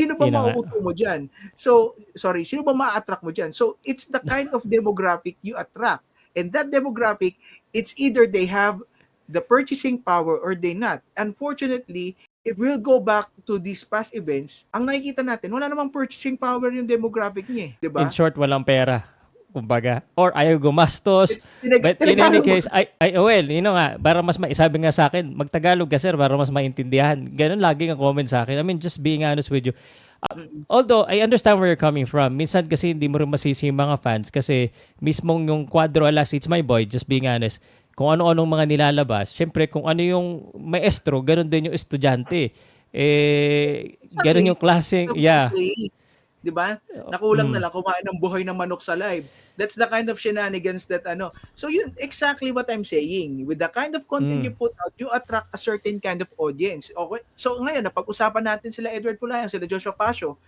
sino ba Yun na nga. mauuto mo diyan? So, sorry, sino ba maa-attract mo diyan? So, it's the kind of demographic you attract. And that demographic, it's either they have the purchasing power or they not. Unfortunately, if we'll go back to these past events, ang nakikita natin, wala namang purchasing power yung demographic niya, 'di In ba? short, walang pera. Kumbaga. Or ayaw gumastos. But in any Tinatalo mo. case, well, para mas maisabi nga sa akin, magtagalog ka sir, para mas maintindihan. Ganun lagi ang comment sa akin. I mean, just being honest with you. Although, I understand where you're coming from. Minsan kasi hindi mo rin masisi yung mga fans kasi mismong yung Quadro Alas, it's my boy, just being honest. Kung ano-anong mga nilalabas, syempre kung ano yung maestro, ganun din yung estudyante. Ganun Exactly. yung klaseng, yeah. 'Di ba? Nakulang na Mm, lang kumain ng buhay ng manok sa live. That's the kind of shenanigans that ano. So yun exactly what I'm saying. With the kind of content mm, you put out, you attract a certain kind of audience. Okay? So ngayon napag-usapan natin sila Edward Pulayan, sila Joshua Pasio.